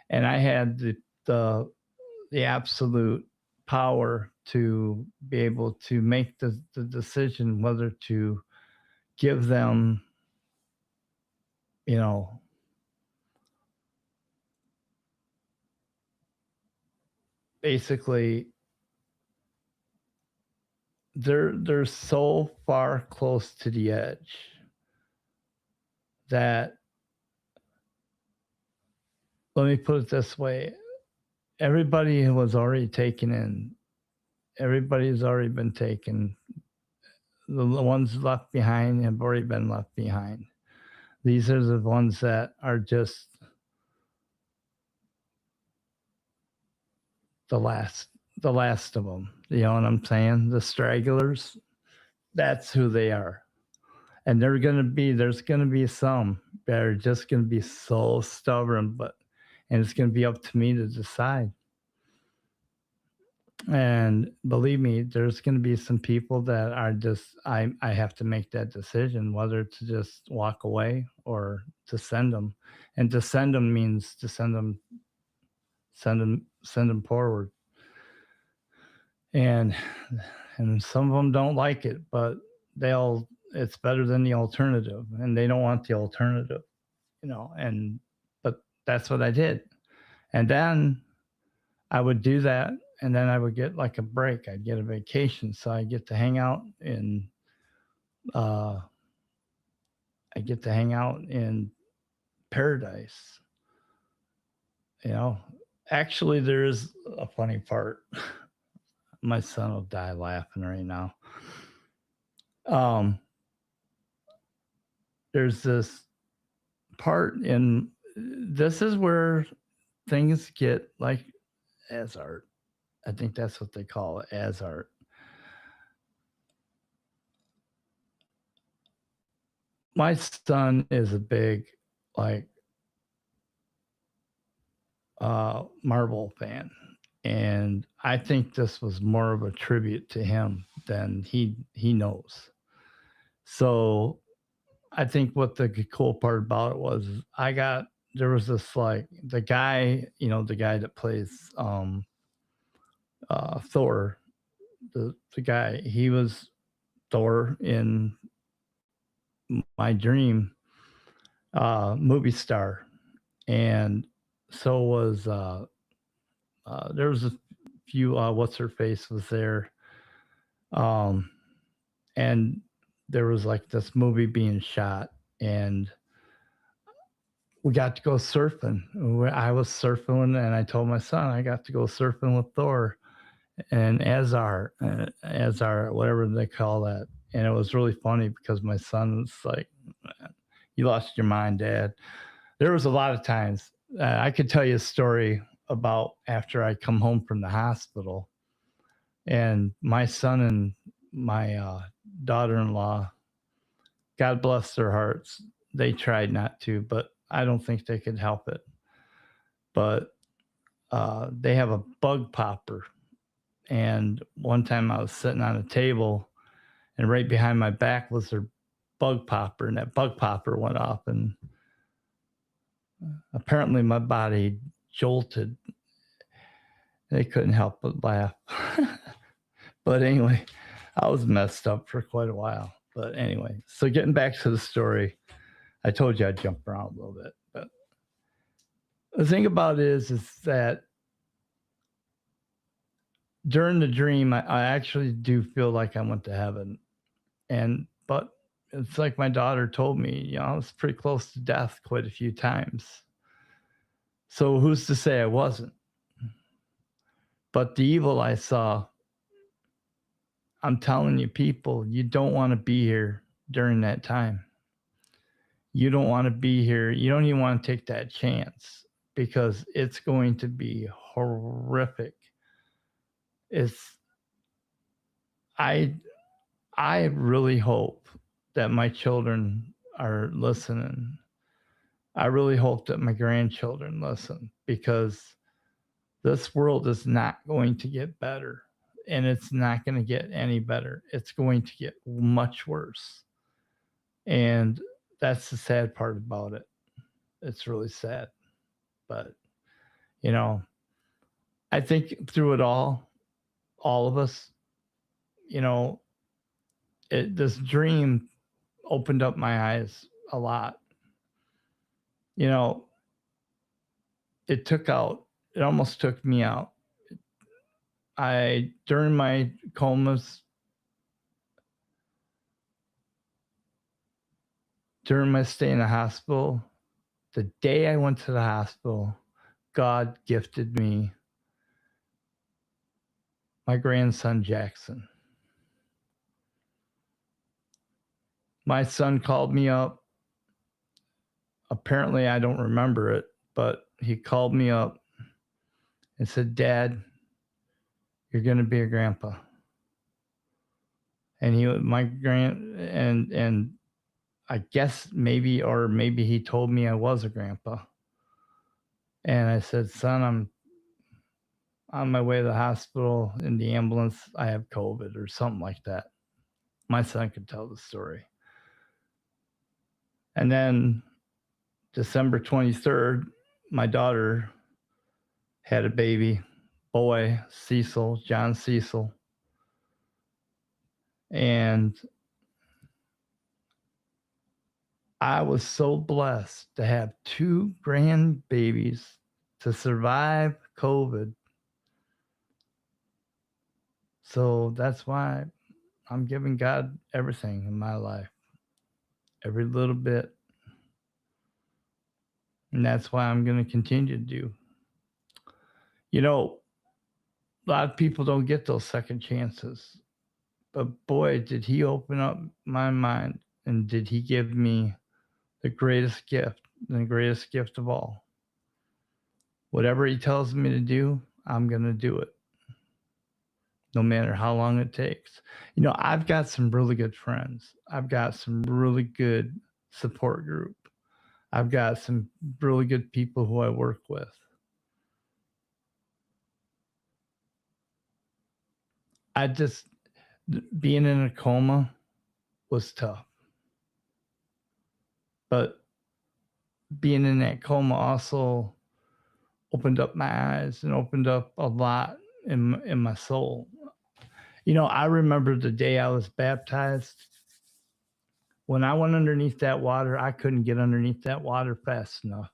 And I had the the absolute power to be able to make the decision whether to give them, you know, basically they're so far close to the edge that let me put it this way, everybody was already taken in. Everybody's already been taken. The ones left behind have already been left behind. These are the ones that are just the last the last of them. You know what I'm saying? The stragglers, that's who they are. And there's gonna be some that are just gonna be so stubborn, but and it's gonna be up to me to decide. And believe me, there's gonna be some people that are just I have to make that decision whether to just walk away or to send them. And to send them means to send them forward. And some of them don't like it, but they'll it's better than the alternative, and they don't want the alternative, and but that's what I did. And then I would do that, and then I would get like a break. I'd get a vacation, so uh I get to hang out in paradise. You know, actually, there is a funny part. My son will die laughing right now. Um, there's this part in this is where things get like as art. I think that's what they call it, as art. My son is a big like Marvel fan, and I think this was more of a tribute to him than he knows. So I think what the cool part about it was I got there was this like the guy, the guy that plays Thor, the guy, he was Thor in my dream movie star, and so was there was a few what's her face was there, um, and there was like this movie being shot, and we got to go surfing. I was surfing, and I told my son I got to go surfing with Thor and Azar, whatever they call that. And it was really funny because my son was like, "You lost your mind, Dad." There was a lot of times I could tell you a story about after I come home from the hospital, and my son and my daughter-in-law, God bless their hearts, they tried not to, but I don't think they could help it. But they have a bug popper. And one time I was sitting on a table, and right behind my back was their bug popper, and that bug popper went off, and apparently my body jolted. They couldn't help but laugh. But anyway, I was messed up for quite a while. But anyway, so getting back to the story, I told you I'd jump around a little bit. But the thing about it is that during the dream, I actually do feel like I went to heaven. But it's like my daughter told me, I was pretty close to death quite a few times. So who's to say I wasn't? But the evil I saw, I'm telling you, people, you don't want to be here during that time. You don't want to be here. You don't even want to take that chance because it's going to be horrific. It's I I really hope that my children are listening. I really hope that my grandchildren listen because this world is not going to get better, and it's not going to get any better. It's going to get much worse. And that's the sad part about it. It's really sad. But, you know, I think through it all of us, you know, this dream opened up my eyes a lot. You know, it almost took me out. During my comas, during my stay in the hospital, the day I went to the hospital, God gifted me my grandson, Jackson. My son called me up. Apparently, I don't remember it, but he called me up and said, "Dad, you're going to be a grandpa." And and I guess maybe he told me I was a grandpa. And I said, "Son, I'm on my way to the hospital in the ambulance. I have COVID," or something like that. My son could tell the story. And then December 23rd, my daughter had a baby, boy, John Cecil. And I was so blessed to have two grandbabies to survive COVID. So that's why I'm giving God everything in my life, every little bit. And that's why I'm going to continue to do. You know, a lot of people don't get those second chances. But boy, did he open up my mind and did he give me the greatest gift of all. Whatever he tells me to do, I'm going to do it, no matter how long it takes. I've got some really good friends. I've got some really good support group. I've got some really good people who I work with. I just being in a coma was tough, but being in that coma also opened up my eyes and opened up a lot in my soul. You know, I remember the day I was baptized. When I went underneath that water, I couldn't get underneath that water fast enough.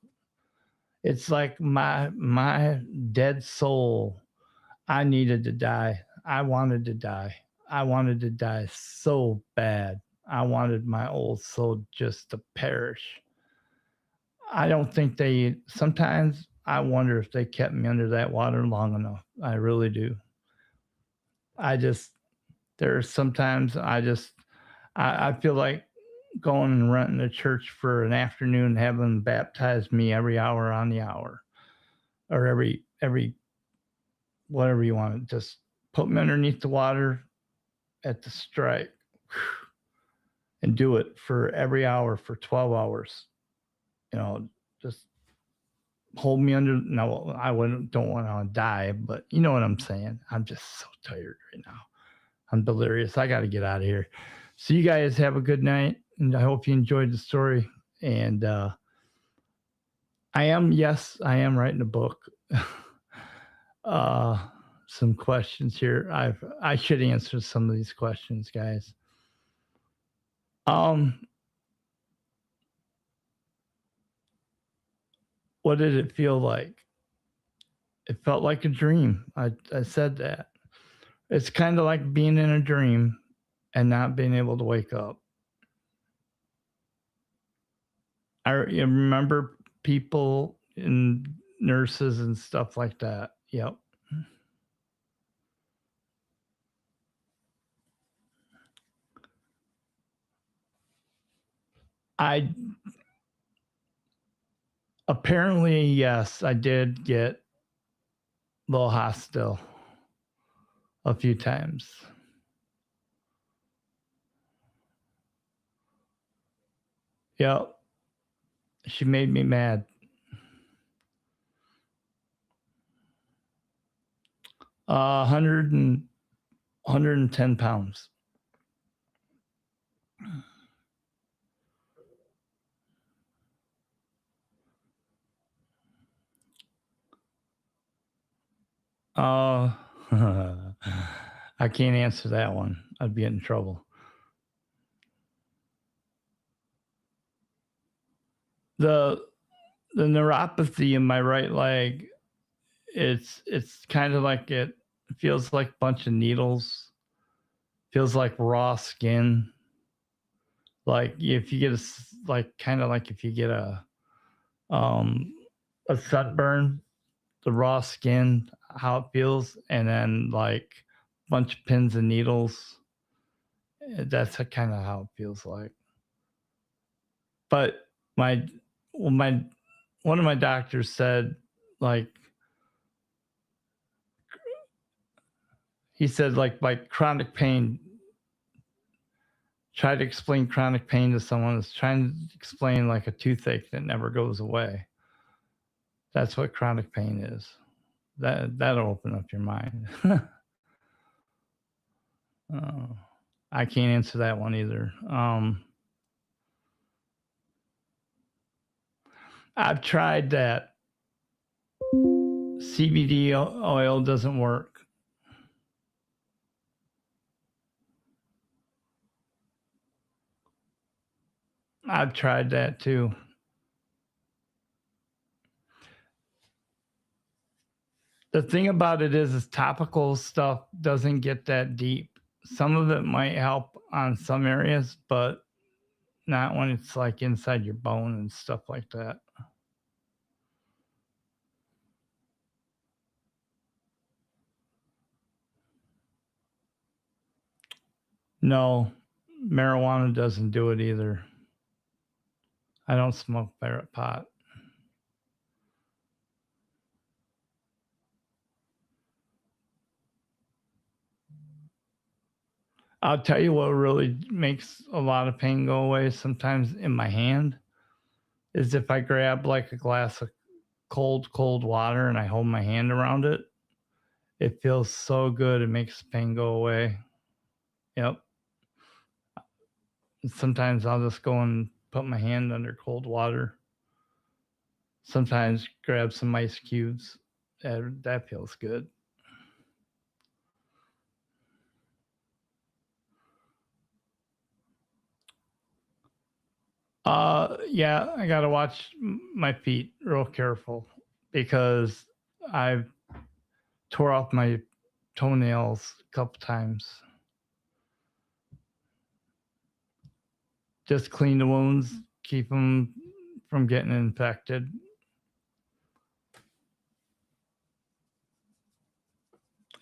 It's like my dead soul. I needed to die. I wanted to die. I wanted to die so bad. I wanted my old soul just to perish. I don't think they, sometimes I wonder if they kept me under that water long enough. I really do. I just, there's sometimes I feel like going and renting a church for an afternoon, having them baptize me every hour on the hour, or every whatever you want. Just put me underneath the water at the strike and do it for every hour for 12 hours. You know, just hold me under. No, I wouldn't. Don't want to die, but you know what I'm saying. I'm just so tired right now. I'm delirious. I got to get out of here. So you guys have a good night, and I hope you enjoyed the story. And I am writing a book. uh, some questions here. I should answer some of these questions, guys. Um, what did it feel like? It felt like a dream. I said that. It's kind of like being in a dream and not being able to wake up. I remember people and nurses and stuff like that. Yep. I apparently, yes, I did get a little hostile a few times. Yep. She made me mad. 100 and 110 pounds. Uh, I can't answer that one. I'd be in trouble. The the neuropathy in my right leg, it's kind of like it feels like a bunch of needles. Feels like raw skin. Like if you get like kind of like if you get um a sunburn, the raw skin, how it feels, and then like a bunch of pins and needles. That's kind of how it feels like. But my my one of my doctors said, like, he said, like chronic pain, try to explain chronic pain to someone that's trying to explain like a toothache that never goes away. That's what chronic pain is. That'll open up your mind. uh, I can't answer that one either. I've tried that. CBD oil doesn't work. I've tried that too. The thing about it is topical stuff doesn't get that deep. Some of it might help on some areas, but not when it's like inside your bone and stuff like that. No, marijuana doesn't do it either. I don't smoke pot. I'll tell you what really makes a lot of pain go away sometimes in my hand is if I grab like a glass of cold water and I hold my hand around it. It feels so good. It makes the pain go away. Yep. Sometimes I'll just go and put my hand under cold water. Sometimes grab some ice cubes. That feels good. Yeah, I gotta watch my feet real careful because I've tore off my toenails a couple times. Just clean the wounds, keep them from getting infected.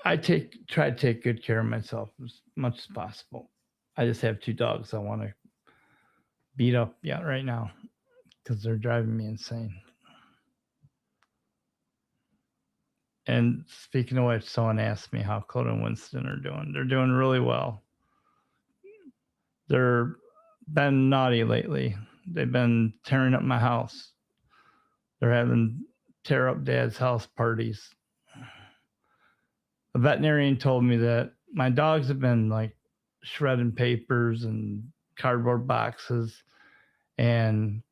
Try to take good care of myself as much as possible. I just have 2 dogs I want to beat up right now because they're driving me insane. And speaking of which, someone asked me how Coda and Winston are doing. They're doing really well. They're been naughty lately. They've been tearing up my house. They're having tear up Dad's house parties. A veterinarian told me that my dogs have been like shredding papers and cardboard boxes, and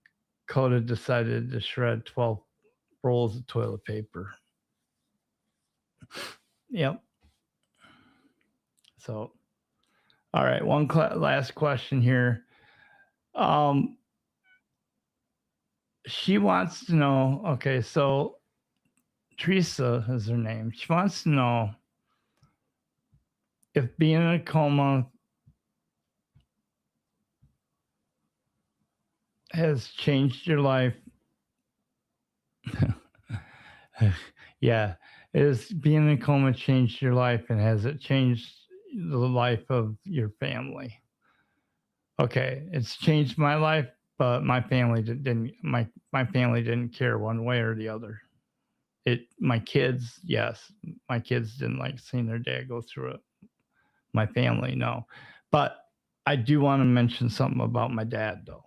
Coda decided to shred 12 rolls of toilet paper. Yep. So, all right, one last question here. She wants to know. Okay, so Teresa is her name. She wants to know if being in a coma has changed your life. Yeah, is being in a coma changed your life, and has it changed the life of your family? Okay, it's changed my life, but my family didn't. My family didn't care one way or the other. My kids, yes, my kids didn't like seeing their dad go through it. My family, no. But I do want to mention something about my dad, though.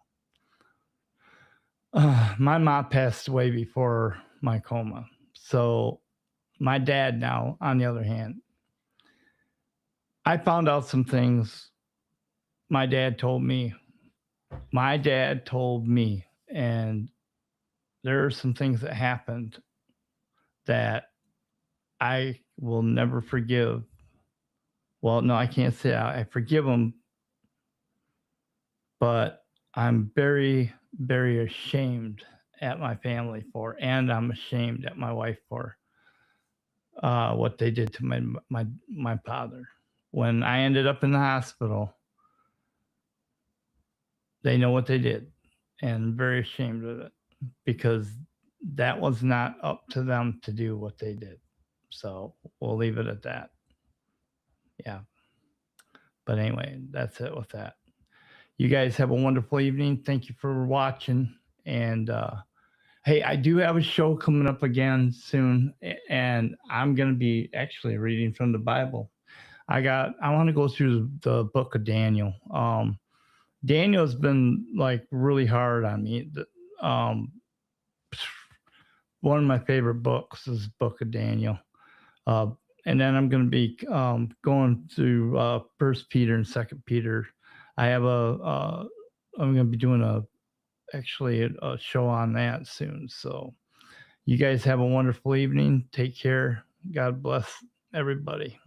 My mom passed away before my coma. So my dad now, on the other hand, I found out some things my dad told me. My dad told me, and there are some things that happened that I will never forgive. Well, no, I can't say I forgive him, but I'm very, very ashamed at my family for, and I'm ashamed at my wife for what they did to my father. When I ended up in the hospital, they know what they did, and very ashamed of it because that was not up to them to do what they did. So we'll leave it at that. Yeah. But anyway, that's it with that. You guys have a wonderful evening. Thank you for watching. And hey, I do have a show coming up again soon, and I'm going to be actually reading from the Bible. I want to go through the book of Daniel. Daniel's been like really hard on me. One of my favorite books is Book of Daniel. And then I'm going to be going through First Peter and Second Peter. I have I'm going to be doing actually a show on that soon. So you guys have a wonderful evening. Take care. God bless everybody.